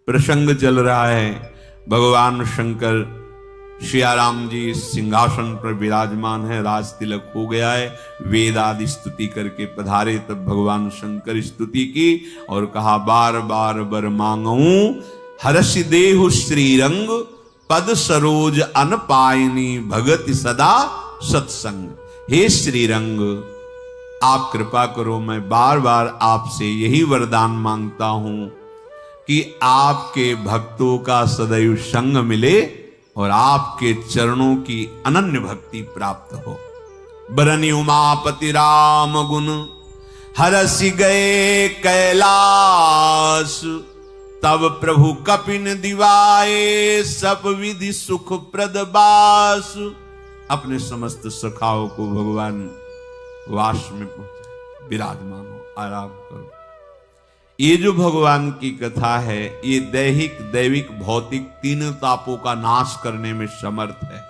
प्रसंग चल रहा है। भगवान शंकर सियाराम जी सिंहासन पर विराजमान है, राज तिलक हो गया है, वेद आदि स्तुति करके पधारे। तब भगवान शंकर स्तुति की और कहा, बार बार बर मांगूं हर्ष देहु श्रीरंग, पद सरोज अन पायनी भगति सदा सत्संग। हे श्रीरंग, आप कृपा करो, मैं बार बार आपसे यही वरदान मांगता हूं कि आपके भक्तों का सदैव संग मिले और आपके चरणों की अनन्य भक्ति प्राप्त हो। बरनि उमापति राम गुण हरसि गए कैलाश, तब प्रभु कपिन दिवाए सब विधि सुख प्रद बास। अपने समस्त सखाओं को भगवान वास में पहुंचाए, विराजमान हो, आराम करो। ये जो भगवान की कथा है, ये दैहिक दैविक भौतिक तीनों तापों का नाश करने में समर्थ है।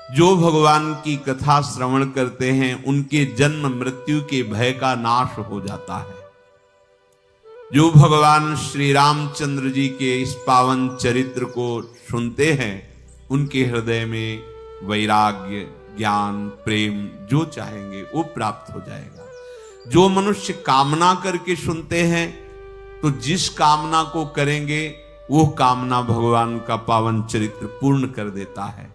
जो भगवान की कथा श्रवण करते हैं उनके जन्म मृत्यु के भय का नाश हो जाता है। जो भगवान श्री रामचंद्र जी के इस पावन चरित्र को सुनते हैं उनके हृदय में वैराग्य, ज्ञान, प्रेम जो चाहेंगे वो प्राप्त हो जाएगा। जो मनुष्य कामना करके सुनते हैं तो जिस कामना को करेंगे वो कामना भगवान का पावन चरित्र पूर्ण कर देता है।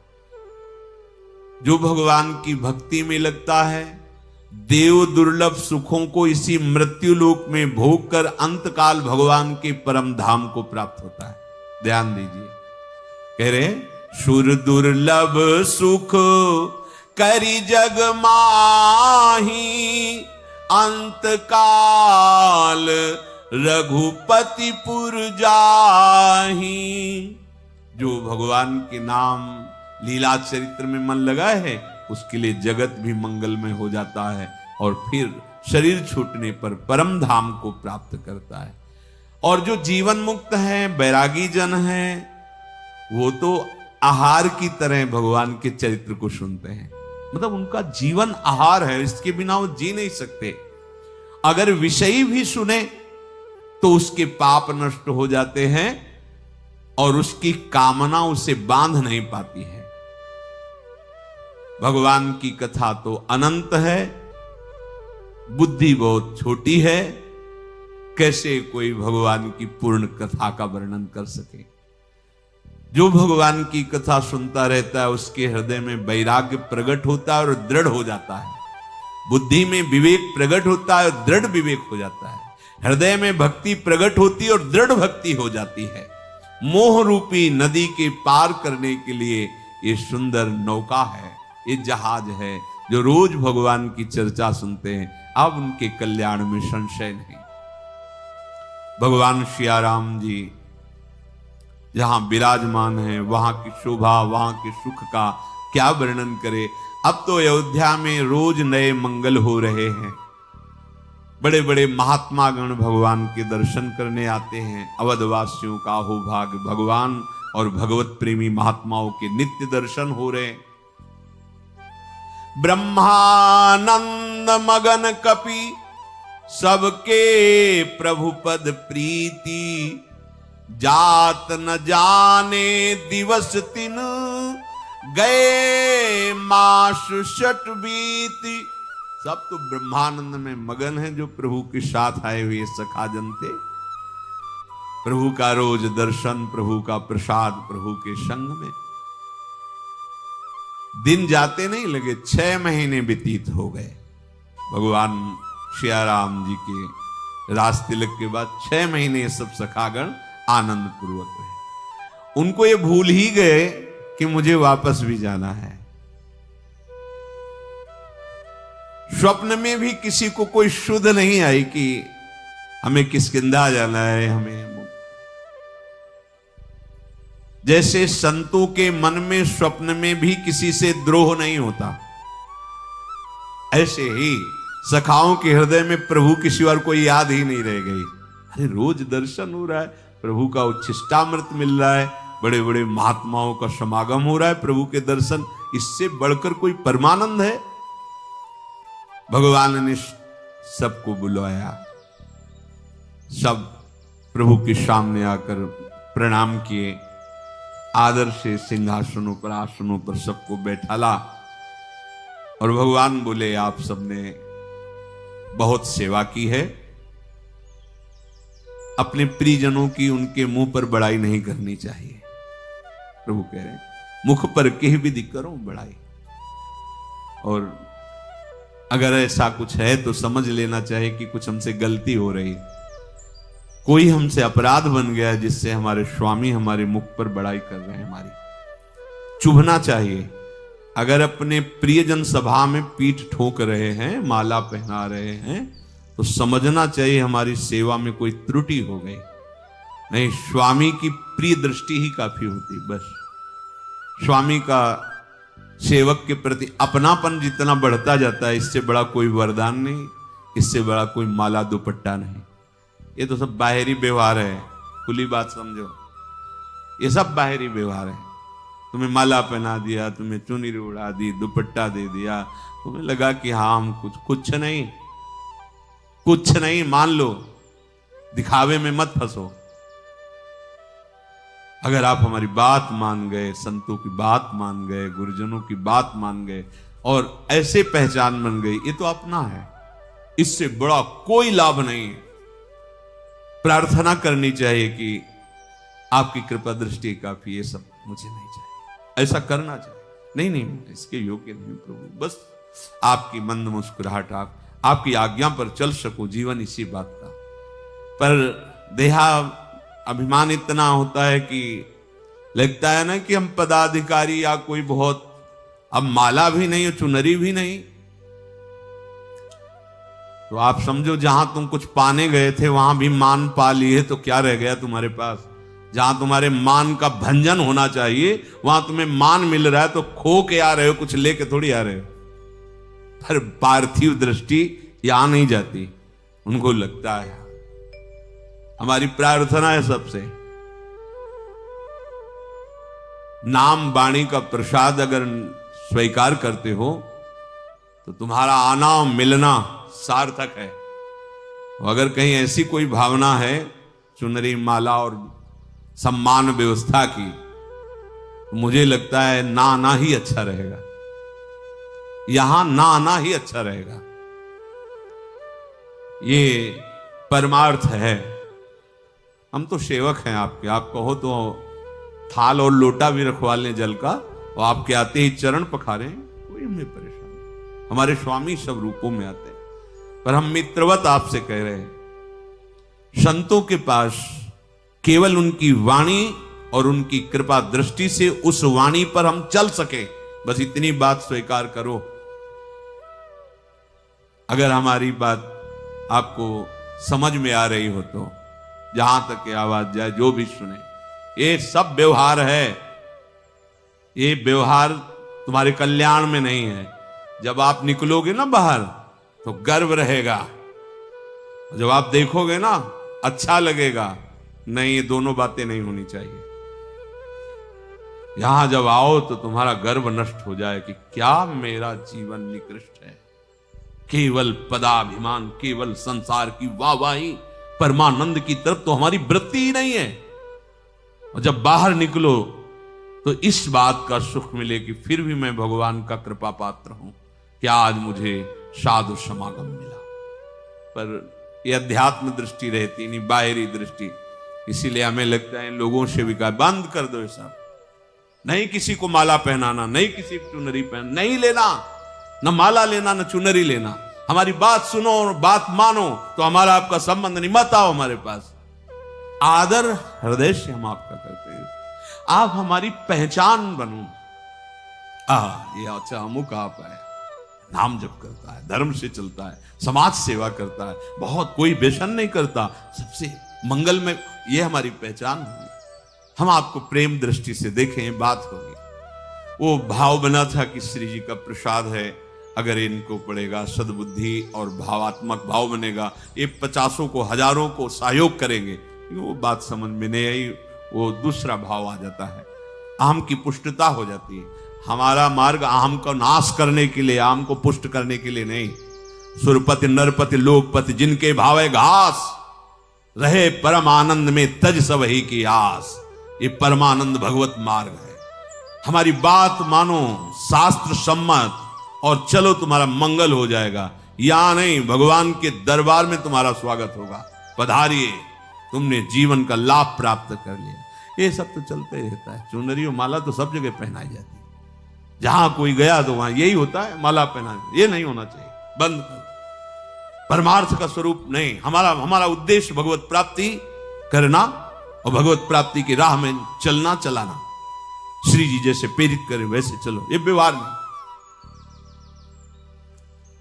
जो भगवान की भक्ति में लगता है, देव दुर्लभ सुखों को इसी मृत्यु लोक में भोग कर अंतकाल भगवान के परम धाम को प्राप्त होता है। ध्यान दीजिए, कह रहे सुर दुर्लभ सुख करी जग माही, अंतकाल रघुपति पुर जाही। जो भगवान के नाम लीला चरित्र में मन लगा है उसके लिए जगत भी मंगलमय हो जाता है और फिर शरीर छूटने पर परम धाम को प्राप्त करता है। और जो जीवन मुक्त है, बैरागी जन है, वो तो आहार की तरह भगवान के चरित्र को सुनते हैं। मतलब उनका जीवन आहार है, इसके बिना वो जी नहीं सकते। अगर विषयी भी सुने तो उसके पाप नष्ट हो जाते हैं और उसकी कामना उसे बांध नहीं पाती है। भगवान की कथा तो अनंत है, बुद्धि बहुत छोटी है, कैसे कोई भगवान की पूर्ण कथा का वर्णन कर सके। जो भगवान की कथा सुनता रहता है उसके हृदय में वैराग्य प्रकट होता है और दृढ़ हो जाता है। बुद्धि में विवेक प्रकट होता है और दृढ़ विवेक हो जाता है। हृदय में भक्ति प्रकट होती है और दृढ़ भक्ति हो जाती है। मोह रूपी नदी के पार करने के लिए ये सुंदर नौका है, ये जहाज है। जो रोज भगवान की चर्चा सुनते हैं अब उनके कल्याण में संशय नहीं। भगवान सियाराम जी जहां विराजमान है वहां की शोभा, वहां के सुख का क्या वर्णन करे। अब तो अयोध्या में रोज नए मंगल हो रहे हैं। बड़े बड़े महात्मा गण भगवान के दर्शन करने आते हैं। अवधवासियों का हो भाग्य, भगवान और भगवत प्रेमी महात्माओं के नित्य दर्शन हो रहे हैं। ब्रह्मानंद मगन कपि सबके प्रभु पद प्रीति, जात न जाने दिवस तिन गए मास शट बीती। सब तो ब्रह्मानंद में मगन हैं जो प्रभु के साथ आए हुए सखाजन थे। प्रभु का रोज दर्शन, प्रभु का प्रसाद, प्रभु के संग में दिन जाते नहीं लगे, 6 महीने व्यतीत हो गए। भगवान सियाराम जी के रास तिलक के बाद 6 महीने सब सखागण आनंद पूर्वक रहे। उनको ये भूल ही गए कि मुझे वापस भी जाना है। स्वप्न में भी किसी को कोई शुद्ध नहीं आई कि हमें किष्किंधा जाना है। हमें जैसे संतों के मन में स्वप्न में भी किसी से द्रोह नहीं होता, ऐसे ही सखाओं के हृदय में प्रभु की सिवा कोई याद ही नहीं रह गई। अरे रोज दर्शन हो रहा है, प्रभु का उच्छिष्टामृत मिल रहा है, बड़े बड़े महात्माओं का समागम हो रहा है, प्रभु के दर्शन, इससे बढ़कर कोई परमानंद है। भगवान ने सबको बुलाया, सब प्रभु के सामने आकर प्रणाम किए, आदर से सिंहासनों पर आसनों पर सबको बैठाला और भगवान बोले आप सबने बहुत सेवा की है, अपने प्रियजनों की उनके मुंह पर बड़ाई नहीं करनी चाहिए। प्रभु कह रहे हैं मुख पर कह विधि करो बड़ाई, और अगर ऐसा कुछ है तो समझ लेना चाहिए कि कुछ हमसे गलती हो रही, कोई हमसे अपराध बन गया जिससे हमारे स्वामी हमारे मुख पर बड़ाई कर रहे हैं, हमारी चुभना चाहिए। अगर अपने प्रियजन सभा में पीठ ठोक रहे हैं, माला पहना रहे हैं, तो समझना चाहिए हमारी सेवा में कोई त्रुटि हो गई। नहीं, स्वामी की प्रिय दृष्टि ही काफी होती। बस स्वामी का सेवक के प्रति अपनापन जितना बढ़ता जाता है, इससे बड़ा कोई वरदान नहीं, इससे बड़ा कोई माला दुपट्टा नहीं। ये तो सब बाहरी व्यवहार है, खुली बात समझो, ये सब बाहरी व्यवहार है। तुम्हें माला पहना दिया, तुम्हें चुनरी उड़ा दी, दुपट्टा दे दिया, तुम्हें लगा कि हाँ हम कुछ नहीं, कुछ नहीं मान लो, दिखावे में मत फंसो। अगर आप हमारी बात मान गए, संतों की बात मान गए, गुरुजनों की बात मान गए और ऐसे पहचान बन गई, ये तो अपना है, इससे बड़ा कोई लाभ नहीं है। प्रार्थना करनी चाहिए कि आपकी कृपा दृष्टि काफी, ये सब मुझे नहीं चाहिए, ऐसा करना चाहिए। नहीं, इसके योग्य नहीं प्रभु, बस आपकी मंद मुस्कुराहट, आपकी आज्ञा पर चल सको, जीवन इसी बात का। पर देहा अभिमान इतना होता है कि लगता है ना कि हम पदाधिकारी या कोई बहुत, अब माला भी नहीं और चुनरी भी नहीं, तो आप समझो जहां तुम कुछ पाने गए थे वहां भी मान पा लिए, तो क्या रह गया तुम्हारे पास? जहां तुम्हारे मान का भंजन होना चाहिए वहां तुम्हें मान मिल रहा है, तो खो के आ रहे हो, कुछ लेके थोड़ी आ रहे हो। पर पार्थिव दृष्टि यहां नहीं जाती, उनको लगता है। हमारी प्रार्थना है सबसे, नाम वाणी का प्रसाद अगर स्वीकार करते हो तो तुम्हारा आना मिलना सार्थक है। अगर कहीं ऐसी कोई भावना है चुनरी माला और सम्मान व्यवस्था की, तो मुझे लगता है ना आना ही अच्छा रहेगा, यहां ना आना ही अच्छा रहेगा। ये परमार्थ है। हम तो सेवक हैं आपके, आप कहो तो थाल और लोटा भी रखवा लें जल का, और आपके आते ही चरण पखारें, कोई हमें परेशान नहीं। हमारे स्वामी सब रूपों में आते हैं, पर हम मित्रवत आपसे कह रहे हैं, संतों के पास केवल उनकी वाणी और उनकी कृपा दृष्टि से उस वाणी पर हम चल सके, बस इतनी बात स्वीकार करो। अगर हमारी बात आपको समझ में आ रही हो तो जहां तक की आवाज जाए, जो भी सुने, ये सब व्यवहार है, ये व्यवहार तुम्हारे कल्याण में नहीं है। जब आप निकलोगे ना बाहर तो गर्व रहेगा, जब आप देखोगे ना अच्छा लगेगा। नहीं, ये दोनों बातें नहीं होनी चाहिए। यहां जब आओ तो तुम्हारा गर्व नष्ट हो जाए कि क्या मेरा जीवन निकृष्ट है, केवल पदाभिमान, केवल संसार की वाहवाही, परमानंद की तरफ तो हमारी वृत्ति ही नहीं है। और जब बाहर निकलो तो इस बात का सुख मिले कि फिर भी मैं भगवान का कृपा पात्र हूं, क्या आज मुझे साधु समागम मिला। पर यह अध्यात्म दृष्टि रहती नहीं, बाहरी दृष्टि। इसीलिए हमें लगता है इन लोगों से भी कहा बंद कर दो, सब नहीं, किसी को माला पहनाना नहीं, किसी को चुनरी पहन नहीं लेना, न माला लेना न चुनरी लेना। हमारी बात सुनो और बात मानो, तो हमारा आपका संबंध नहीं, मत आओ हमारे पास। आदर हृदय से हम आपका करते हैं, आप हमारी पहचान बनो। ये अच्छा अमुक आप है, नाम जप करता है, धर्म से चलता है, समाज सेवा करता है, बहुत कोई व्यसन नहीं करता, सबसे मंगल में, ये हमारी पहचान होगी। हम आपको प्रेम दृष्टि से देखें, बात होगी। वो भाव बना था कि श्री जी का प्रसाद है, अगर इनको पड़ेगा सद्बुद्धि और भावात्मक भाव बनेगा, ये 50 को, हजारों को सहयोग करेंगे। वो बात समझ में नहीं आई, वो दूसरा भाव आ जाता है, अहम की पुष्टता हो जाती है। हमारा मार्ग अहम को नाश करने के लिए, अहम को पुष्ट करने के लिए नहीं। सुरपति नरपति लोकपति जिनके भावे घास, रहे परम आनंद में तज सब ही की आस। ये परमानंद भगवत मार्ग है। हमारी बात मानो, शास्त्र सम्मत, और चलो तुम्हारा मंगल हो जाएगा। या नहीं, भगवान के दरबार में तुम्हारा स्वागत होगा। पधारिए, तुमने जीवन का लाभ प्राप्त कर लिया। ये सब तो चलते रहता है। चुनरी और माला तो सब जगह पहनाई जाती है। जहां कोई गया तो वहां यही होता है, माला पहना। ये नहीं होना चाहिए, बंद करो। परमार्थ का स्वरूप नहीं। हमारा उद्देश्य भगवत प्राप्ति करना और भगवत प्राप्ति की राह में चलना, चलाना। श्री जी जैसे प्रेरित करें वैसे चलो। ये व्यवहार नहीं।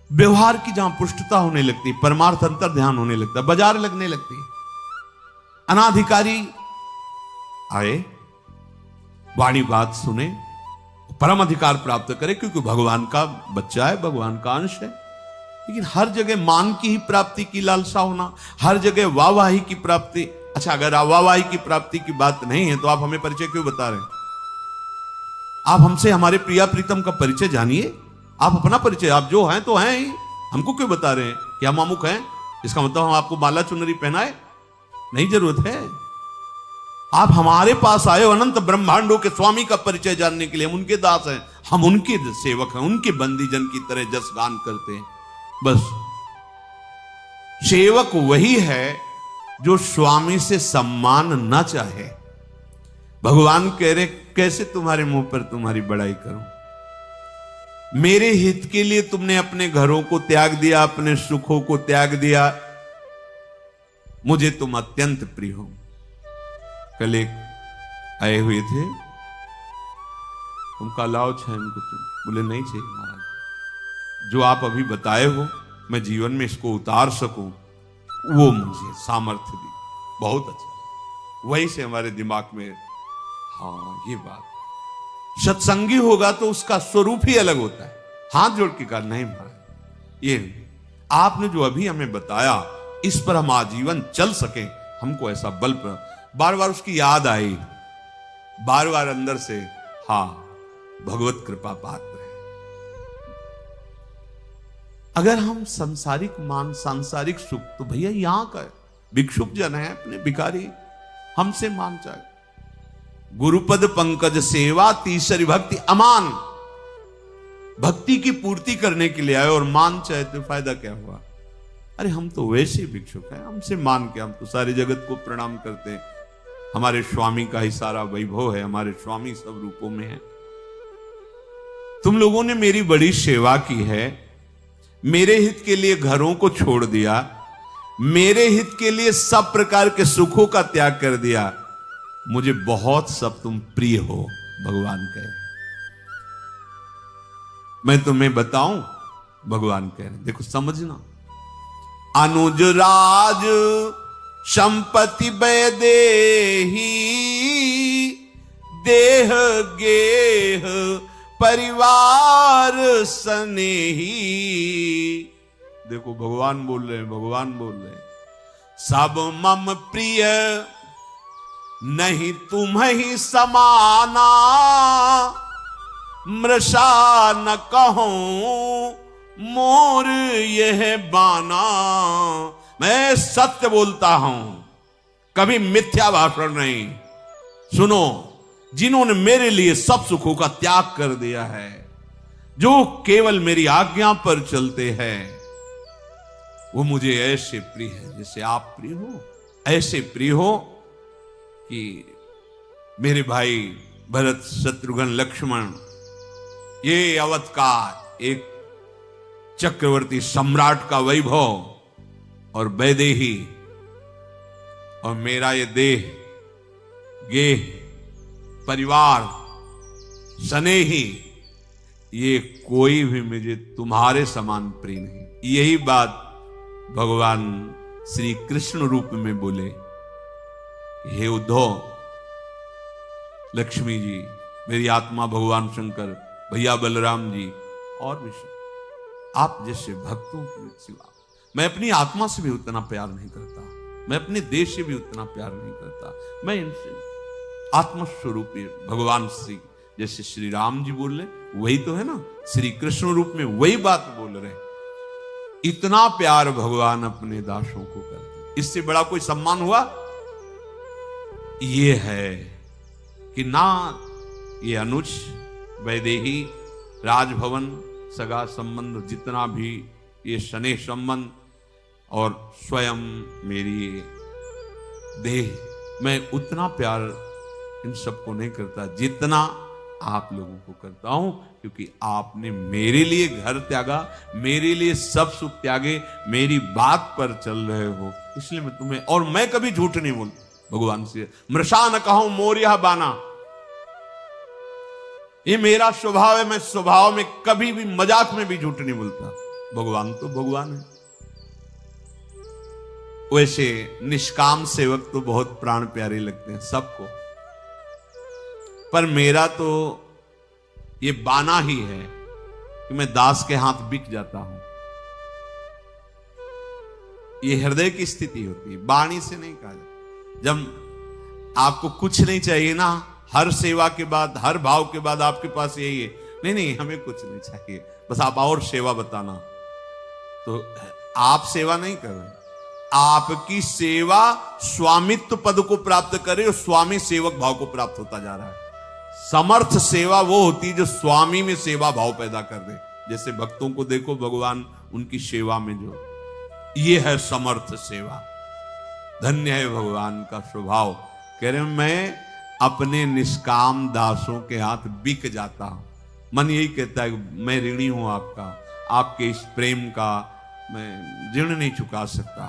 व्यवहार की जहां पुष्टता होने लगती, परमार्थ अंतर ध्यान होने लगता, बाजार लगने लगती। अनाधिकारी आए, वाणी बात सुने, परम अधिकार प्राप्त करे, क्योंकि भगवान का बच्चा है, भगवान का अंश है। लेकिन हर जगह मान की ही प्राप्ति की लालसा होना, हर जगह वाहवाही की प्राप्ति। अच्छा, अगर वाहवाही की प्राप्ति की बात नहीं है तो आप हमें परिचय क्यों बता रहे हैं? आप हमसे हमारे प्रिया प्रीतम का परिचय जानिए। आप अपना परिचय, आप जो हैं तो हैं ही, हमको क्यों बता रहे हैं कि हम अमुक हैं? इसका मतलब हम आपको माला चुनरी पहनाए? नहीं जरूरत है। आप हमारे पास आए अनंत ब्रह्मांडों के स्वामी का परिचय जानने के लिए। हम उनके दास हैं, हम उनके सेवक हैं, उनके बंदी जन की तरह जस गान करते हैं। बस सेवक वही है जो स्वामी से सम्मान न चाहे। भगवान कह रहे, कैसे तुम्हारे मुंह पर तुम्हारी बड़ाई करूं? मेरे हित के लिए तुमने अपने घरों को त्याग दिया, अपने सुखों को त्याग दिया। मुझे तुम अत्यंत प्रिय हो। कल एक आए हुए थे, उनका लाओ छह कुछ, बोले नहीं चाहिए महाराज, जो आप अभी बताए हो मैं जीवन में इसको उतार सकूं, वो मुझे सामर्थ्य दी। बहुत अच्छा। वहीं से हमारे दिमाग में, हाँ ये बात, सत्संगी होगा तो उसका स्वरूप ही अलग होता है। हाथ जोड़ के कहा, नहीं महाराज, ये आपने जो अभी हमें बताया, इस पर हम आजीवन चल सके, हमको ऐसा बल पर। बार बार उसकी याद आई, बार बार अंदर से, हाँ भगवत कृपा पात्र है। अगर हम सांसारिक मान, सांसारिक सुख, तो भैया यहां का भिक्षुक जन है, अपने भिखारी, हमसे मान चाहे। गुरुपद पंकज सेवा तीसरी भक्ति अमान। भक्ति की पूर्ति करने के लिए आए और मान चाहे तो फायदा क्या हुआ? अरे हम तो वैसे भिक्षुक हैं, हमसे मान के, हम तो सारे जगत को प्रणाम करते हैं। हमारे स्वामी का ही सारा वैभव है, हमारे स्वामी सब रूपों में है। तुम लोगों ने मेरी बड़ी सेवा की है, मेरे हित के लिए घरों को छोड़ दिया, मेरे हित के लिए सब प्रकार के सुखों का त्याग कर दिया। मुझे बहुत सब तुम प्रिय हो। भगवान कह रहे, मैं तुम्हें बताऊं, भगवान कह रहे, देखो समझना। अनुज राज संपत्ति वैदेही, देह गेह परिवार स्नेही। देखो भगवान बोल रहे हैं, भगवान बोल रहे हैं, सब मम प्रिय नहीं तुम ही समाना, मृषा न कहो मोर यह बाना। मैं सत्य बोलता हूं, कभी मिथ्या भाषण नहीं। सुनो, जिन्होंने मेरे लिए सब सुखों का त्याग कर दिया है, जो केवल मेरी आज्ञा पर चलते हैं, वो मुझे ऐसे प्रिय है जैसे आप प्रिय हो। ऐसे प्रिय हो कि मेरे भाई भरत, शत्रुघ्न, लक्ष्मण, ये अवध का एक चक्रवर्ती सम्राट का वैभव, और वैदेही, और मेरा ये देह गेह परिवार स्नेही, ये कोई भी मुझे तुम्हारे समान प्रिय नहीं। यही बात भगवान श्री कृष्ण रूप में बोले, हे उद्धव, लक्ष्मी जी, मेरी आत्मा भगवान शंकर, भैया बलराम जी, और भी आप जैसे भक्तों की सिवा मैं अपनी आत्मा से भी उतना प्यार नहीं करता, मैं अपने देश से भी उतना प्यार नहीं करता। मैं इनसे आत्मस्वरूपी भगवान श्री, जैसे श्री राम जी बोल रहे वही तो है ना, श्री कृष्ण रूप में वही बात बोल रहे। इतना प्यार भगवान अपने दासों को करते। इससे बड़ा कोई सम्मान हुआ? ये है कि ना ये अनुज, वैदेही, राजभवन, सगा संबंध, जितना भी ये स्नेह संबंध और स्वयं मेरी देह, मैं उतना प्यार इन सबको नहीं करता जितना आप लोगों को करता हूं, क्योंकि आपने मेरे लिए घर त्यागा, मेरे लिए सब सुख त्यागे, मेरी बात पर चल रहे हो, इसलिए मैं तुम्हें, और मैं कभी झूठ नहीं बोलता भगवान से, मृषा न कहूं मोरिया बाना, ये मेरा स्वभाव है, मैं स्वभाव में कभी भी मजाक में भी झूठ नहीं बोलता। भगवान तो भगवान है। वैसे निष्काम सेवक तो बहुत प्राण प्यारे लगते हैं सबको, पर मेरा तो ये बाना ही है कि मैं दास के हाथ बिक जाता हूं। ये हृदय की स्थिति होती है, वाणी से नहीं कहा जाता। जब आपको कुछ नहीं चाहिए ना, हर सेवा के बाद, हर भाव के बाद आपके पास यही है, नहीं नहीं हमें कुछ नहीं चाहिए, बस आप और सेवा बताना, तो आप सेवा नहीं कर रहे, आपकी सेवा स्वामित्व पद को प्राप्त करे और स्वामी सेवक भाव को प्राप्त होता जा रहा है। समर्थ सेवा वो होती है जो स्वामी में सेवा भाव पैदा कर दे। जैसे भक्तों को देखो, भगवान उनकी सेवा में जो, ये है समर्थ सेवा। धन्य है भगवान का स्वभाव। कह रहे मैं अपने निष्काम दासों के हाथ बिक जाता हूं। मन यही कहता है मैं ऋणी हूं आपका, आपके इस प्रेम का मैं ऋण नहीं चुका सकता।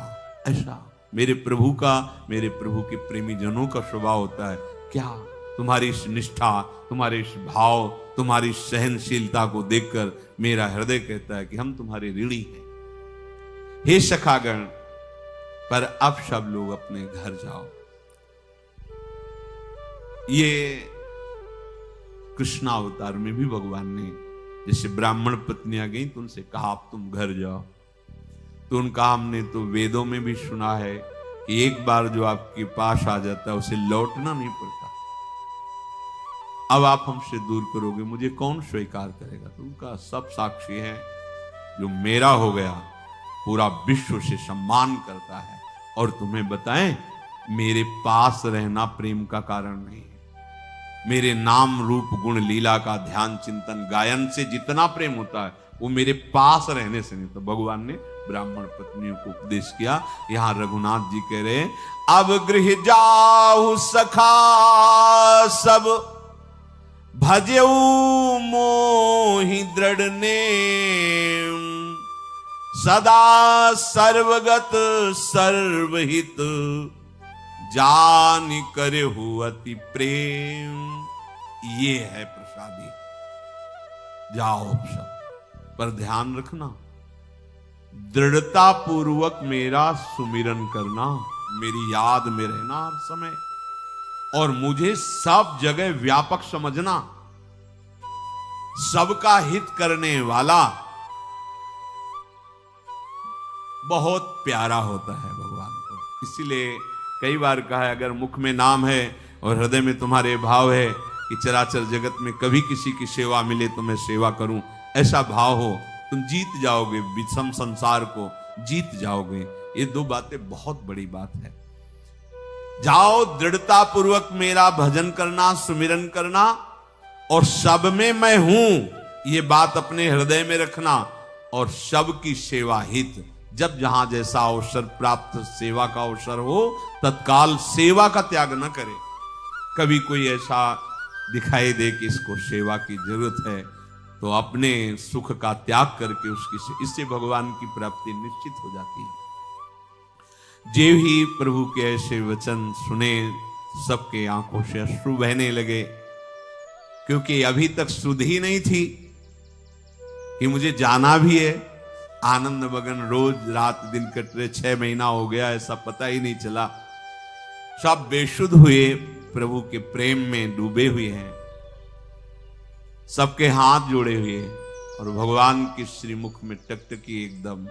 ऐसा मेरे प्रभु का, मेरे प्रभु के प्रेमी जनों का स्वभाव होता है। क्या तुम्हारी इस निष्ठा, तुम्हारे इस भाव, तुम्हारी सहनशीलता को देखकर मेरा हृदय कहता है कि हम तुम्हारे ऋणी हैं। हे सखागण, पर अब सब लोग अपने घर जाओ। ये कृष्णावतार में भी भगवान ने, जैसे ब्राह्मण पत्नियां गई तो उनसे कहा अब तुम घर जाओ, तो उनका हमने तो वेदों में भी सुना है कि एक बार जो आपके पास आ जाता है उसे लौटना नहीं पड़ता। अब आप हमसे दूर करोगे, मुझे कौन स्वीकार करेगा? तो उनका सब साक्षी है, जो मेरा हो गया पूरा विश्व से सम्मान करता है। और तुम्हें बताएं, मेरे पास रहना प्रेम का कारण नहीं है। मेरे नाम रूप गुण लीला का ध्यान चिंतन गायन से जितना प्रेम होता है वो मेरे पास रहने से नहीं। तो भगवान ने ब्राह्मण पत्नियों को उपदेश किया। यहां रघुनाथ जी कह रहे, अब गृह जाऊ सखा सब, भजेऊ मोहि दृढ़ नेम, सदा सर्वगत सर्वहित, जान करे हु अति प्रेम। ये है प्रसादी। जाओ सब, पर ध्यान रखना, दृढ़ता पूर्वक मेरा सुमिरन करना, मेरी याद में रहना हर समय, और मुझे सब जगह व्यापक समझना, सबका हित करने वाला बहुत प्यारा होता है भगवान को। इसीलिए कई बार कहा है, अगर मुख में नाम है और हृदय में तुम्हारे भाव है कि चराचर जगत में कभी किसी की सेवा मिले तो मैं सेवा करूं, ऐसा भाव हो, तुम जीत जाओगे, विषम संसार को जीत जाओगे। ये दो बातें बहुत बड़ी बात है। जाओ दृढ़ता पूर्वक मेरा भजन करना, सुमिरन करना, और सब में मैं हूं ये बात अपने हृदय में रखना, और सबकी सेवा हित। जब जहां जैसा अवसर प्राप्त सेवा का अवसर हो, तत्काल सेवा का त्याग न करे। कभी कोई ऐसा दिखाई दे कि इसको सेवा की जरूरत है, तो अपने सुख का त्याग करके उसकी, इससे भगवान की प्राप्ति निश्चित हो जाती है। जे ही प्रभु के ऐसे वचन सुने, सबके आंखों से अश्रु बहने लगे, क्योंकि अभी तक सुध ही नहीं थी कि मुझे जाना भी है। आनंद मगन रोज रात दिन कट रहे, 6 महीना हो गया, ऐसा पता ही नहीं चला। सब बेसुध हुए, प्रभु के प्रेम में डूबे हुए हैं, सबके हाथ जोड़े हुए, और भगवान के श्रीमुख में टकटकी एकदम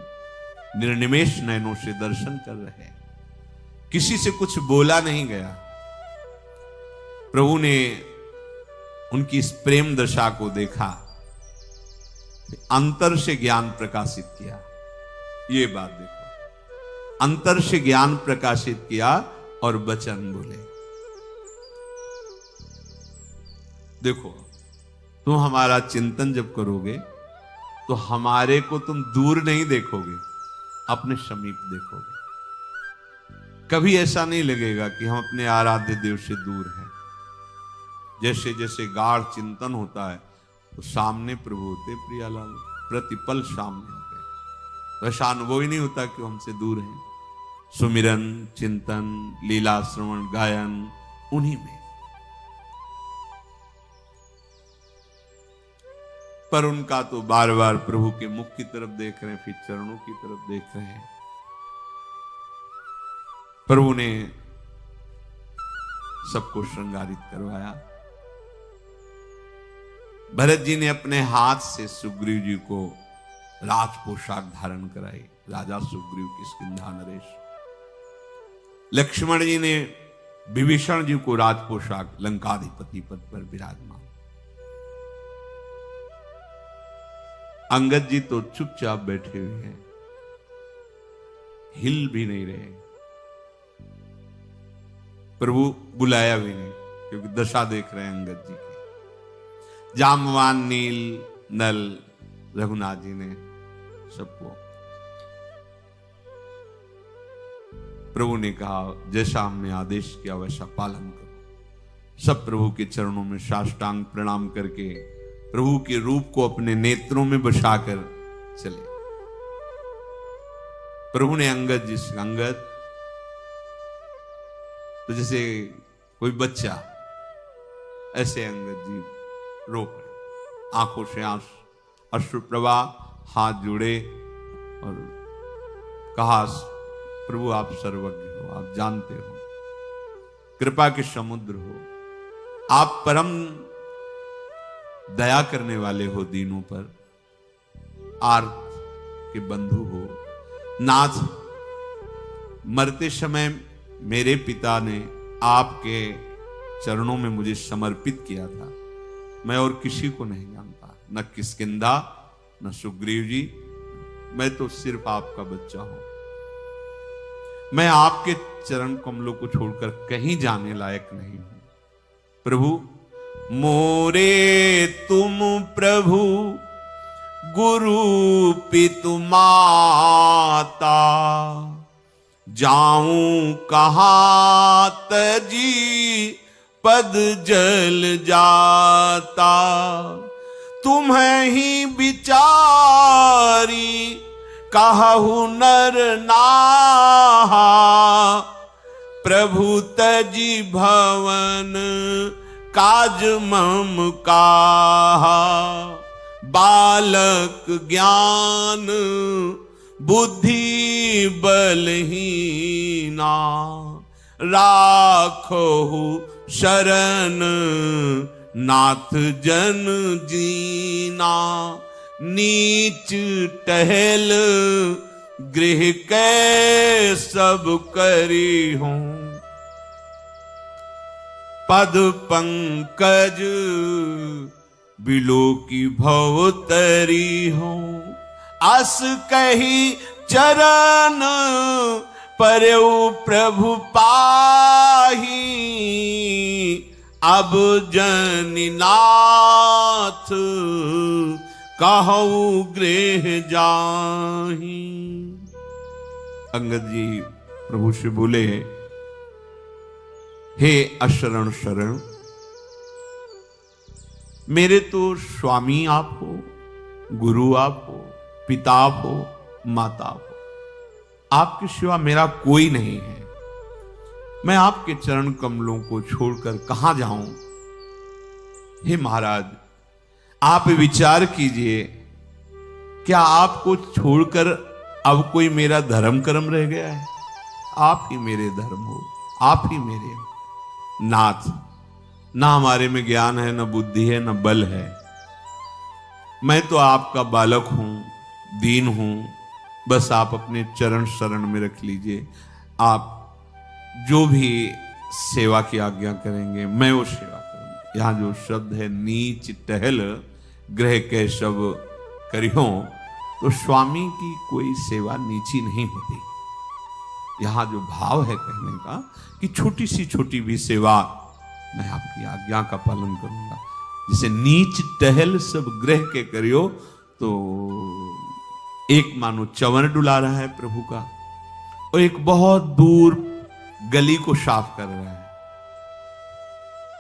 निर्निमेष नयनों से दर्शन कर रहे हैं। किसी से कुछ बोला नहीं गया। प्रभु ने उनकी इस प्रेम दशा को देखा, अंतर से ज्ञान प्रकाशित किया। ये बात देखो, अंतर से ज्ञान प्रकाशित किया और वचन बोले। देखो, तुम हमारा चिंतन जब करोगे तो हमारे को तुम दूर नहीं देखोगे, अपने समीप देखोगे। कभी ऐसा नहीं लगेगा कि हम अपने आराध्य देव से दूर हैं। जैसे जैसे गाढ़ चिंतन होता है तो सामने प्रभु होते, प्रियालाल प्रतिपल सामने होते। वैसा अनुभव ही नहीं होता कि हमसे दूर हैं। सुमिरन, चिंतन, लीला श्रवण, गायन, उन्हीं में। पर उनका तो बार बार प्रभु के मुख की तरफ देख रहे हैं, फिर चरणों की तरफ देख रहे हैं। प्रभु ने सबको श्रृंगारित करवाया। भरत जी ने अपने हाथ से सुग्रीव जी को राज पोशाक धारण कराई, राजा सुग्रीव किष्किंधा नरेश। लक्ष्मण जी ने विभीषण जी को राज पोशाक, लंकाधिपति पद पर विराजमान। अंगद जी तो चुपचाप बैठे हुए हैं, हिल भी नहीं रहे। प्रभु बुलाया भी नहीं, क्योंकि दशा देख रहे हैं अंगद जी की। जामवान, नील, नल, रघुनाथ जी ने सबको प्रभु ने कहा, जैसा हमने आदेश किया वैसा पालन करो। सब प्रभु के चरणों में साष्टांग प्रणाम करके प्रभु के रूप को अपने नेत्रों में बसाकर चले। प्रभु ने अंगद जी से, अंगद तो जैसे कोई बच्चा, ऐसे अंगद जी रो पड़े, आंखों से अश्रु प्रवाह, हाथ जोड़े और कहा, प्रभु आप सर्वज्ञ हो, आप जानते हो, कृपा के समुद्र हो, आप परम दया करने वाले हो दीनों पर, आर्त के बंधु हो। नाथ, मरते समय मेरे पिता ने आपके चरणों में मुझे समर्पित किया था। मैं और किसी को नहीं जानता, न किष्किंधा, न सुग्रीव जी, मैं तो सिर्फ आपका बच्चा हूं। मैं आपके चरण कमलों को छोड़कर कहीं जाने लायक नहीं हूं। प्रभु, मोरे तुम प्रभु गुरु पितु माता, जाऊं कहां तजी पद जल जाता। तुम्हें ही विचारी कहु नर नाहा, प्रभु तजी भवन काज मम काहा। बालक ज्ञान बुद्धि बलहीना, राखो शरण नाथ जन जीना। नीच टहल गृह के सब करी हूं, पद पंकज बिलो की भव तरी हूं। अस कही चरण परयु प्रभु पाही, अब जनिनाथ कहु गृह जाही। अंगद जी प्रभु से बोले, हे अशरण शरण, मेरे तो स्वामी आप हो, गुरु आप हो, पिता आप हो, माता आप हो। आपके सिवा मेरा कोई नहीं है। मैं आपके चरण कमलों को छोड़कर कहां जाऊं। हे महाराज, आप विचार कीजिए, क्या आपको छोड़कर अब कोई मेरा धर्म कर्म रह गया है? आप ही मेरे धर्म हो, आप ही मेरे हो। नाथ, ना हमारे में ज्ञान है, न बुद्धि है, न बल है। मैं तो आपका बालक हूं, दीन हूं। बस आप अपने चरण शरण में रख लीजिए। आप जो भी सेवा की आज्ञा करेंगे मैं वो सेवा करूंगा। यहां जो शब्द है नीच टहल ग्रह के सब करियो, तो स्वामी की कोई सेवा नीची नहीं होती। यहां जो भाव है कहने का कि छोटी सी छोटी भी सेवा मैं आपकी आज्ञा का पालन करूंगा। जिसे नीच टहल सब ग्रह के करियो, तो एक मानो चंवर डुला रहा है प्रभु का, और एक बहुत दूर गली को साफ कर रहा है।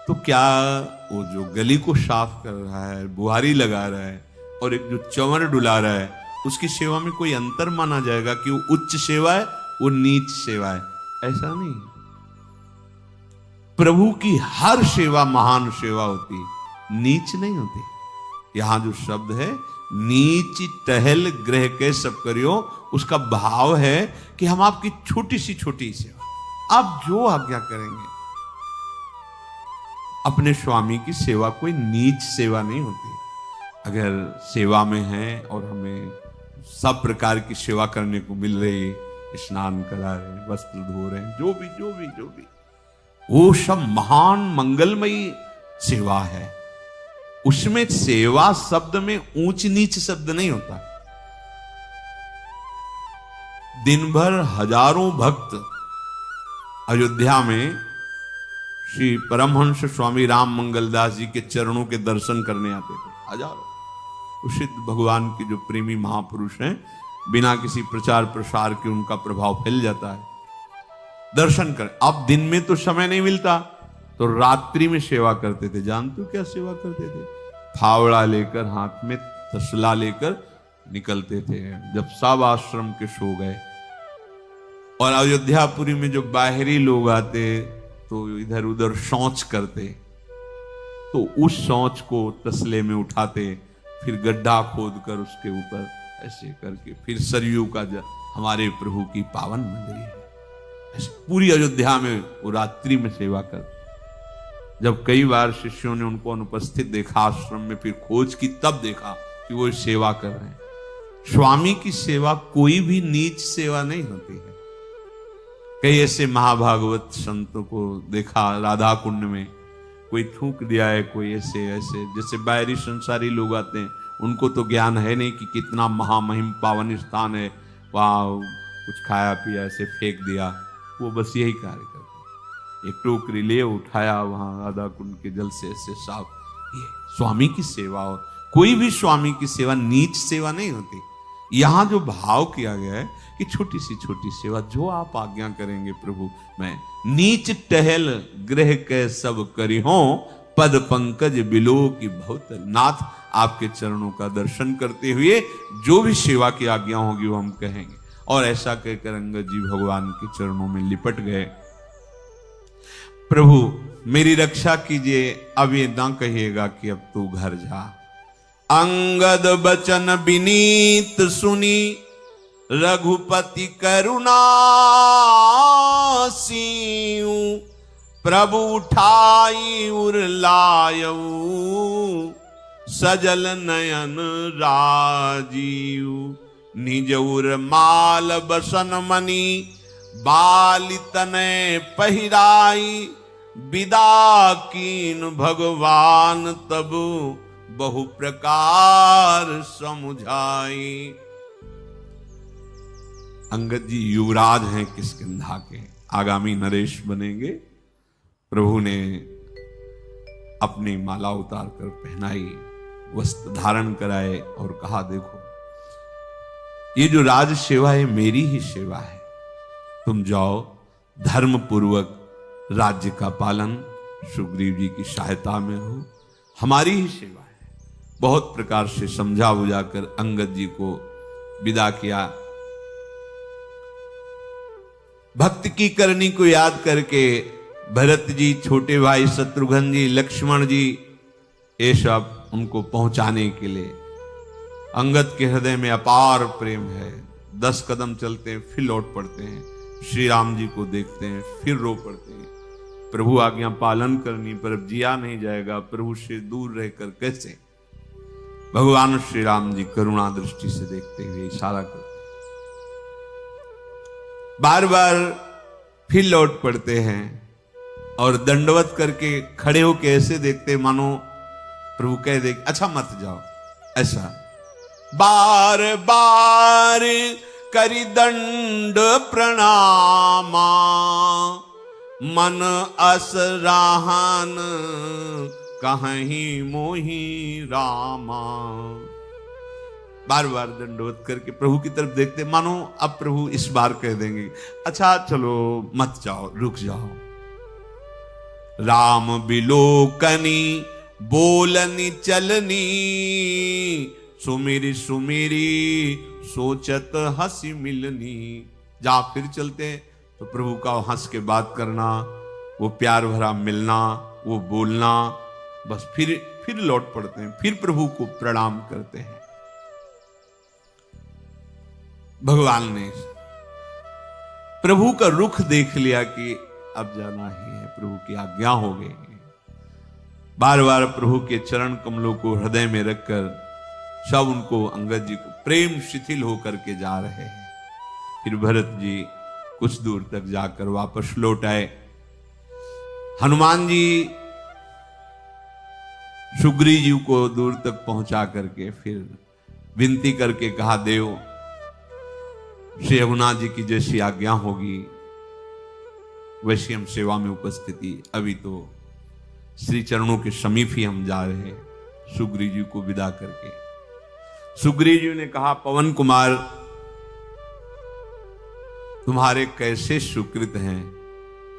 तो क्या वो जो गली को साफ कर रहा है, बुहारी लगा रहा है, और एक जो चंवर डुला रहा है, उसकी सेवा में कोई अंतर माना जाएगा कि वो उच्च सेवा है, वो नीच सेवा है? ऐसा नहीं। प्रभु की हर सेवा महान सेवा होती, नीच नहीं होती। यहां जो शब्द है नीच टहल ग्रह के सब करियो, उसका भाव है कि हम आपकी छोटी सी छोटी सेवा, आप जो आज्ञा करेंगे। अपने स्वामी की सेवा कोई नीच सेवा नहीं होती। अगर सेवा में है और हमें सब प्रकार की सेवा करने को मिल रही, स्नान करा रहे, वस्त्र धो रहे, जो भी वो सब महान मंगलमयी सेवा है। उसमें सेवा शब्द में ऊंच नीच शब्द नहीं होता। दिन भर हजारों भक्त अयोध्या में श्री परमहंस स्वामी राम मंगलदास जी के चरणों के दर्शन करने आते थे, हजारों। सिद्ध भगवान के जो प्रेमी महापुरुष हैं, बिना किसी प्रचार प्रसार के उनका प्रभाव फैल जाता है। दर्शन कर, अब दिन में तो समय नहीं मिलता, तो रात्रि में सेवा करते थे। जानते हो क्या सेवा करते थे? फावड़ा लेकर, हाथ में तसला लेकर निकलते थे। जब सब आश्रम के सो गए और अयोध्यापुरी में जो बाहरी लोग आते तो इधर उधर शौच करते, तो उस शौच को तसले में उठाते, फिर गड्ढा खोद कर उसके ऊपर ऐसे करके फिर सरयू का हमारे प्रभु की पावन मंदिर है, ऐसे पूरी अयोध्या में वो रात्रि में सेवा करते। जब कई बार शिष्यों ने उनको अनुपस्थित देखा आश्रम में, फिर खोज की, तब देखा कि वो सेवा कर रहे हैं। स्वामी की सेवा कोई भी नीच सेवा नहीं होती है। कई ऐसे महाभागवत संतों को देखा राधा कुंड में, कोई थूक दिया है, कोई ऐसे जैसे बाहरी संसारी लोग आते हैं, उनको तो ज्ञान है नहीं कि कितना महामहिम पावन स्थान है, वहां कुछ खाया पिया ऐसे फेंक दिया। वो बस यही कार्य करते, एक टोकरी ले उठाया, वहां राधा कुंड के जल से ऐसे साफ। ये स्वामी की सेवा हो, कोई भी स्वामी की सेवा नीच सेवा नहीं होती। यहां जो भाव किया गया है कि छोटी सी छोटी सेवा, जो आप आज्ञा करेंगे प्रभु, मैं नीच टहल ग्रह के सब करी हो, पद पंकज बिलो की बहुत। नाथ, आपके चरणों का दर्शन करते हुए जो भी सेवा की आज्ञा होगी वो हम कहेंगे। और ऐसा कहकर अंगद जी भगवान के चरणों में लिपट गए। प्रभु मेरी रक्षा कीजिए, अब ये ना कहिएगा कि अब तू घर जा। अंगद बचन विनीत सुनी, रघुपति करुणा सीऊ, प्रभु उठाई उर लायऊ, सजल नयन राजीव। निज उर माल बसन मनी, बाली तने पहिराई, विदा कीन भगवान तब बहु प्रकार समुझाई। अंगद जी युवराज हैं किष्किंधा के, आगामी नरेश बनेंगे। प्रभु ने अपनी माला उतार कर पहनाई, वस्त्र धारण कराए और कहा, देखो ये जो राज सेवा है मेरी ही सेवा है, तुम जाओ धर्म पूर्वक राज्य का पालन, सुग्रीव जी की सहायता में हो, हमारी ही सेवा है। बहुत प्रकार से समझा बुझाकर अंगद जी को विदा किया। भक्त की करनी को याद करके भरत जी, छोटे भाई शत्रुघ्न जी, लक्ष्मण जी, ये सब उनको पहुंचाने के लिए। अंगद के हृदय में अपार प्रेम है। 10 कदम चलते हैं, फिर लौट पड़ते हैं, श्री राम जी को देखते हैं, फिर रो पड़ते हैं। प्रभु आज्ञा पालन करनी पर अब जिया नहीं जाएगा, प्रभु से दूर रहकर कैसे? भगवान श्री राम जी करुणा दृष्टि से देखते हुए इशारा करते, बार बार फिर लौट पड़ते हैं और दंडवत करके खड़े होकर ऐसे देखते मानो प्रभु कह दे अच्छा मत जाओ। ऐसा बार बार करि दंड प्रणामा, मन अस राहन कहीं मोही रामा। बार बार दंडवत करके प्रभु की तरफ देखते, मानो अब प्रभु इस बार कह देंगे अच्छा चलो मत जाओ, रुक जाओ। राम बिलोकनी बोलनी चलनी, सुमिरी सुमिरी सोचत हंसी मिलनी। जहां फिर चलते हैं तो प्रभु का हंस के बात करना, वो प्यार भरा मिलना, वो बोलना, बस फिर लौट पड़ते हैं, फिर प्रभु को प्रणाम करते हैं। भगवान ने प्रभु का रुख देख लिया कि अब जाना ही है, प्रभु की आज्ञा हो गई। बार बार प्रभु के चरण कमलों को हृदय में रखकर सब उनको अंगद जी को प्रेम शिथिल होकर के जा रहे हैं। फिर भरत जी कुछ दूर तक जाकर वापस लौट आए। हनुमान जी सुग्रीव जी को दूर तक पहुंचा करके फिर विनती करके कहा, देव श्री रघुनाथ जी की जैसी आज्ञा होगी वैसी हम सेवा में उपस्थिति। अभी तो श्री चरणों के समीप ही हम जा रहे हैं। सुग्रीव जी को विदा करके सुग्रीव जी ने कहा, पवन कुमार तुम्हारे कैसे सुकृत हैं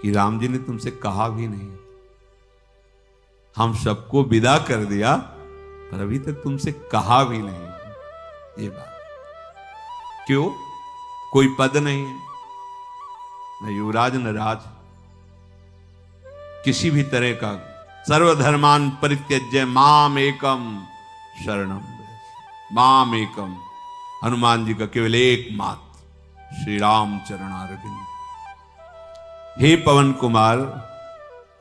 कि राम जी ने तुमसे कहा भी नहीं। हम सबको विदा कर दिया पर अभी तक तुमसे कहा भी नहीं। ये बात क्यों? कोई पद नहीं है, न युवराज न राज, किसी भी तरह का। सर्वधर्मान परित्यज्य माम एकम शरणम व्रज। माम एकम, हनुमान जी का केवल एकमात्र श्री राम चरणारविंद। हे पवन कुमार,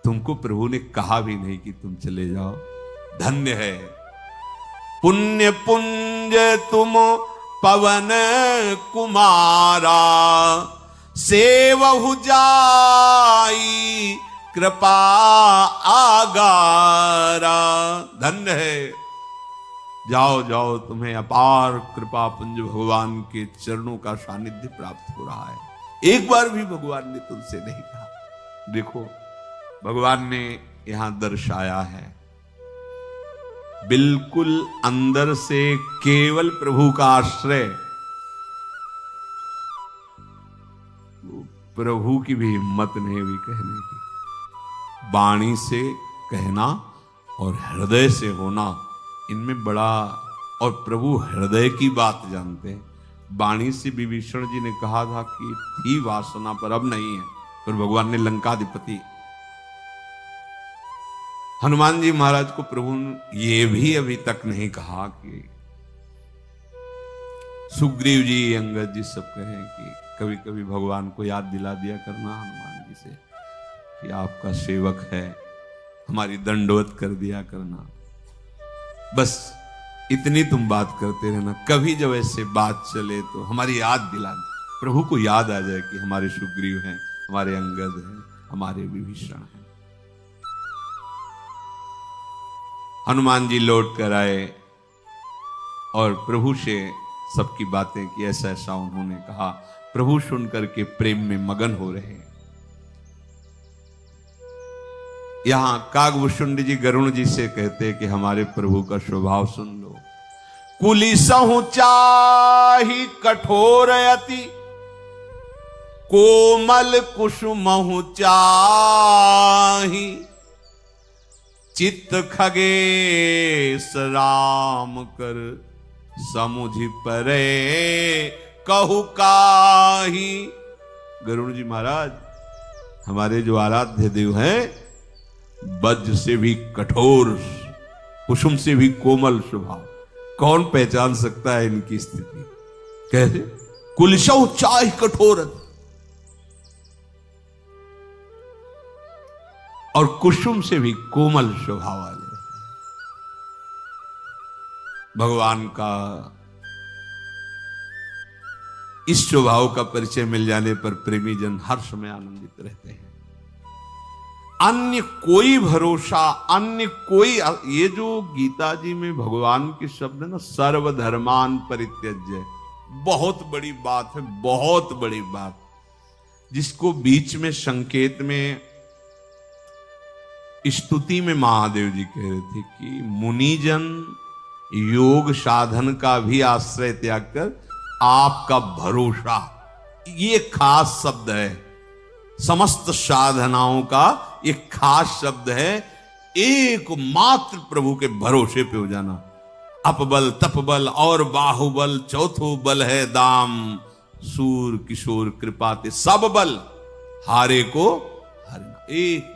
तुमको प्रभु ने कहा भी नहीं कि तुम चले जाओ। धन्य है, पुण्य पुंज तुम पवन कुमारा, सेवहु जाई कृपा आगारा। धन्य है, जाओ जाओ, तुम्हें अपार कृपा पुंज भगवान के चरणों का सानिध्य प्राप्त हो रहा है। एक बार भी भगवान ने तुमसे नहीं कहा। देखो भगवान ने यहां दर्शाया है, बिल्कुल अंदर से केवल प्रभु का आश्रय। प्रभु की भी हिम्मत नहीं हुई कहने की। वाणी से कहना और हृदय से होना, इनमें बड़ा। और प्रभु हृदय की बात जानते हैं। वाणी से विभीषण जी ने कहा था कि थी वासना पर अब नहीं है, पर भगवान ने लंकाधिपति हनुमान जी महाराज को प्रभु ने ये भी अभी तक नहीं कहा कि सुग्रीव जी अंगद जी सब कहें कि कभी कभी भगवान को याद दिला दिया करना हनुमान जी से कि आपका सेवक है, हमारी दंडवत कर दिया करना। बस इतनी तुम बात करते रहना, कभी जब ऐसे बात चले तो हमारी याद दिला, प्रभु को याद आ जाए कि हमारे सुग्रीव हैं, हमारे अंगद हैं, हमारे विभीषण हैं। हनुमान जी लौट कर आए और प्रभु से सबकी बातें की, ऐसा ऐसा उन्होंने कहा। प्रभु सुनकर के प्रेम में मगन हो रहे हैं। यहां कागभूषुंड जी गरुण जी से कहते कि हमारे प्रभु का स्वभाव सुन लो। कुलिसहु चाहि कठोर अति, कोमल कुसुमहु चाहि, चित्त खगेश राम कर समुझि परे कहु काहि। गरुड़ जी महाराज, हमारे जो आराध्य देव हैं, वज्र से भी कठोर, कुसुम से भी कोमल स्वभाव। कौन पहचान सकता है इनकी स्थिति? कैसे? कुलशौ चाहि कठोर और कुसुम से भी कोमल स्वभाव वाले। भगवान का इस स्वभाव का परिचय मिल जाने पर प्रेमी जन हर समय आनंदित रहते हैं। अन्य कोई भरोसा, अन्य कोई, ये जो गीता जी में भगवान के शब्द है ना, सर्वधर्मान परित्यज्य, बहुत बड़ी बात है, बहुत बड़ी बात, जिसको बीच में संकेत में स्तुति में महादेव जी कह रहे थे कि मुनिजन योग साधन का भी आश्रय त्याग कर आपका भरोसा, ये खास शब्द है। समस्त साधनाओं का एक खास शब्द है, एकमात्र प्रभु के भरोसे पे हो जाना। अपबल तपबल और बाहुबल चौथो बल है दाम, सूर किशोर कृपाते सब बल हारे को हरना। एक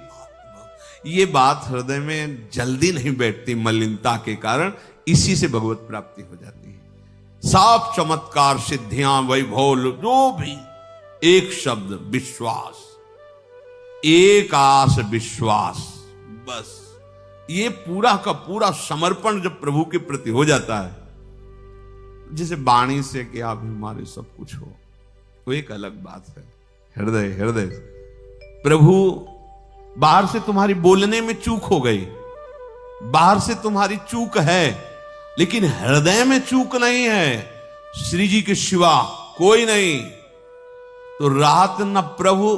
ये बात हृदय में जल्दी नहीं बैठती मलिनता के कारण, इसी से भगवत प्राप्ति हो जाती है। साफ चमत्कार सिद्धियां वैभव जो भी, एक शब्द विश्वास, एक आस विश्वास, बस ये पूरा का पूरा समर्पण जब प्रभु के प्रति हो जाता है, जैसे वाणी से कि आप हमारे सब कुछ हो, तो एक अलग बात है। हृदय हृदय प्रभु, बाहर से तुम्हारी बोलने में चूक हो गई, बाहर से तुम्हारी चूक है, लेकिन हृदय में चूक नहीं है। श्री जी के सिवा कोई नहीं। तो रात न प्रभु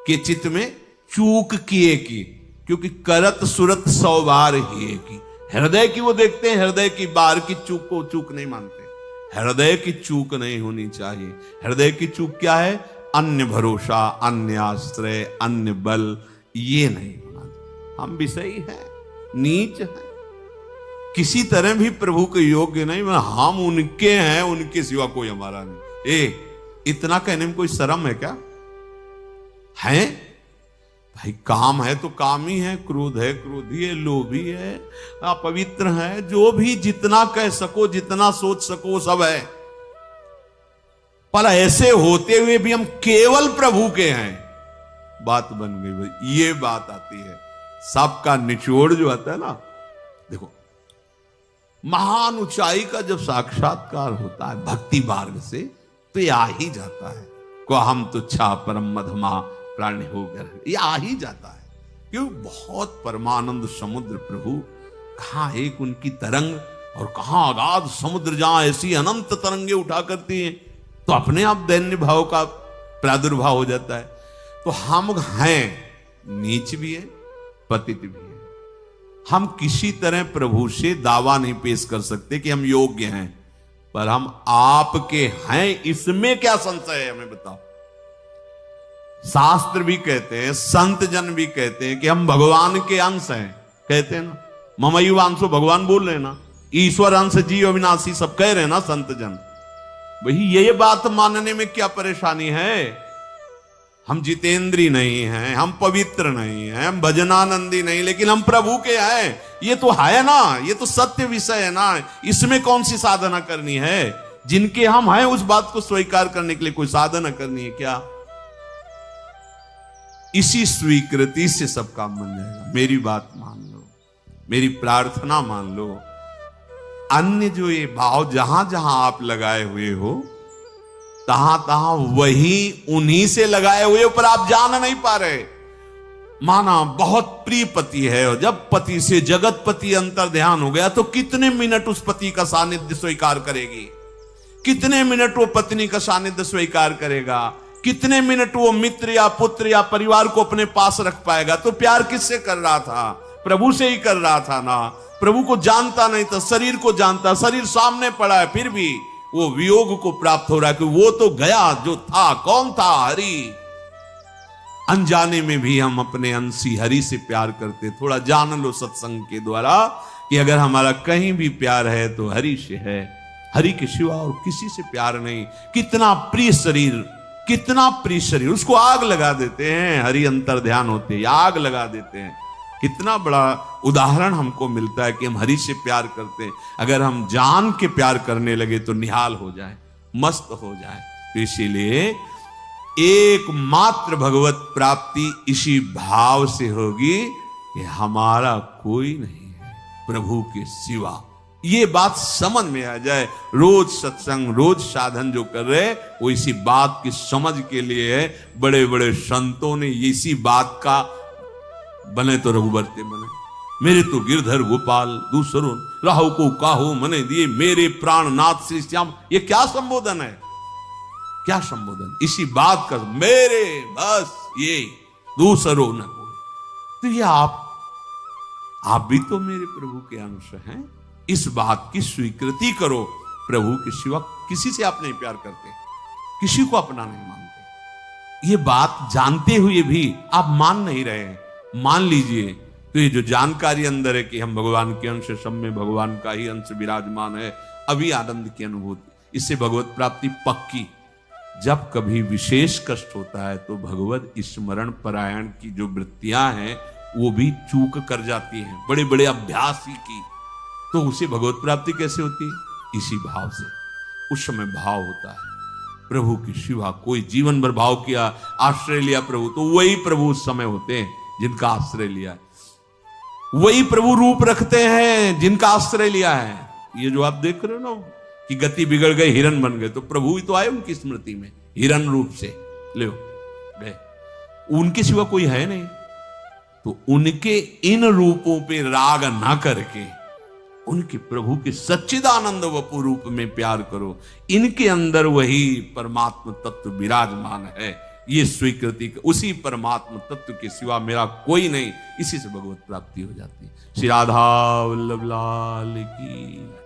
के चित्त में चूक किए की, क्योंकि करत सुरत 100 बार ही की। हृदय की वो देखते हैं, हृदय की बाहर की चूक को चूक नहीं मानते। हृदय की चूक नहीं होनी चाहिए। हृदय की चूक क्या है? अन्य भरोसा, अन्य आश्रय, अन्य बल, ये नहीं होना। हम विषयी हैं, नीच हैं, किसी तरह भी प्रभु के योग्य नहीं। हम उनके हैं, उनके सिवा कोई हमारा नहीं। इतना कहने में कोई शर्म है क्या? है भाई, काम है तो काम ही है, क्रोध है क्रोधी है, लोभी है, अपवित्र है, जो भी जितना कह सको, जितना सोच सको, सब है। पर ऐसे होते हुए भी हम केवल प्रभु के हैं, बात बन गई भाई। ये बात आती है, सबका निचोड़ जो आता है ना, देखो महान ऊंचाई का जब साक्षात्कार होता है भक्ति मार्ग से, तो ये आ ही जाता है। को हम तुच्छा परम मधमा प्राणी होकर, ये आ ही जाता है। क्यों? बहुत परमानंद समुद्र प्रभु, कहां एक उनकी तरंग और कहां अगाध समुद्र, जहां ऐसी अनंत तरंगे उठा करती हैं, तो अपने आप दैन्य भाव का प्रादुर्भाव हो जाता है। तो हम हैं, नीच भी है, पतित भी है। हम किसी तरह प्रभु से दावा नहीं पेश कर सकते कि हम योग्य हैं, पर हम आपके हैं, इसमें क्या संशय है? हमें बताओ। शास्त्र भी कहते हैं, संत जन भी कहते हैं कि हम भगवान के अंश हैं, कहते हैं ना, ममैव अंशो, भगवान बोल रहे हैं ना, ईश्वर अंश जीव अविनाशी, सब कह रहे हैं ना संत जन। वही ये बात मानने में क्या परेशानी है? हम जितेंद्री नहीं हैं, हम पवित्र नहीं हैं, हम भजनानंदी नहीं, लेकिन हम प्रभु के हैं। ये तो है ना, ये तो सत्य विषय है ना, इसमें कौन सी साधना करनी है? जिनके हम हैं उस बात को स्वीकार करने के लिए कोई साधना करनी है क्या? इसी स्वीकृति से सब काम बन जाएगा। मेरी बात मान लो, मेरी प्रार्थना मान लो। अन्य जो ये भाव जहां जहां आप लगाए हुए हो, तहां तहां वही उन्हीं से लगाए हुए, पर आप जान नहीं पा रहे। माना बहुत प्रिय पति है, और जब पति से जगत पति अंतर ध्यान हो गया, तो कितने मिनट उस पति का सानिध्य स्वीकार करेगी? कितने मिनट वो पत्नी का सानिध्य स्वीकार करेगा? कितने मिनट वो मित्र या पुत्र या परिवार को अपने पास रख पाएगा? तो प्यार किससे कर रहा था? प्रभु से ही कर रहा था ना। प्रभु को जानता नहीं था, शरीर को जानता, शरीर सामने पड़ा है, फिर भी वो वियोग को प्राप्त हो रहा है कि वो तो गया, जो था कौन था? हरि। अनजाने में भी हम अपने अंशी हरि से प्यार करते। थोड़ा जान लो सत्संग के द्वारा कि अगर हमारा कहीं भी प्यार है तो हरि से है, हरि के सिवा और किसी से प्यार नहीं। कितना प्रिय शरीर, कितना प्रिय शरीर, उसको आग लगा देते हैं। हरि अंतर ध्यान होते हैं, आग लगा देते हैं। कितना बड़ा उदाहरण हमको मिलता है कि हम हरि से प्यार करते हैं। अगर हम जान के प्यार करने लगे तो निहाल हो जाए, मस्त हो जाए। तो इसीलिए एकमात्र भगवत प्राप्ति इसी भाव से होगी कि हमारा कोई नहीं है प्रभु के सिवा। ये बात समझ में आ जाए। रोज सत्संग, रोज साधन जो कर रहे, वो इसी बात की समझ के लिए है। बड़े बड़े संतों ने इसी बात का, बने तो रघुबरते बने, मेरे तो गिरधर गोपाल दूसरों राहु को काहू मने दिए, मेरे प्राणनाथ श्री श्याम। ये क्या संबोधन है, क्या संबोधन, इसी बात का मेरे, बस ये दूसरों न कोई। तो ये आप भी तो मेरे प्रभु के अंश हैं, इस बात की स्वीकृति करो। प्रभु के सिवा किसी से आप नहीं प्यार करते, किसी को अपना नहीं मानते। ये बात जानते हुए भी आप मान नहीं रहे हैं, मान लीजिए। तो ये जो जानकारी अंदर है कि हम भगवान के अंश, सब में भगवान का ही अंश विराजमान है, अभी आनंद की अनुभूति, इससे भगवत प्राप्ति पक्की। जब कभी विशेष कष्ट होता है तो भगवत स्मरण परायण की जो वृत्तियां हैं वो भी चूक कर जाती हैं, बड़े बड़े अभ्यास ही की, तो उसे भगवत प्राप्ति कैसे होती है? इसी भाव से। उस समय भाव होता है प्रभु की सिवा कोई, जीवन भर भाव किया, आश्रय लिया प्रभु, तो वही प्रभु उस समय होते हैं जिनका आश्रय लिया है। वही प्रभु रूप रखते हैं जिनका आश्रय लिया है। ये जो आप देख रहे हो ना कि गति बिगड़ गए, हिरन बन गए, तो प्रभु ही तो आए उनकी स्मृति में हिरन रूप से, ले गए, उनके सिवा कोई है नहीं। तो उनके इन रूपों पे राग ना करके उनके प्रभु के सच्चिदानंद वपु रूप में प्यार करो। इनके अंदर वही परमात्म तत्व विराजमान है, ये स्वीकृति, उसी परमात्म तत्व के सिवा मेरा कोई नहीं, इसी से भगवत प्राप्ति हो जाती है। श्री राधा वल्लभ लाल की।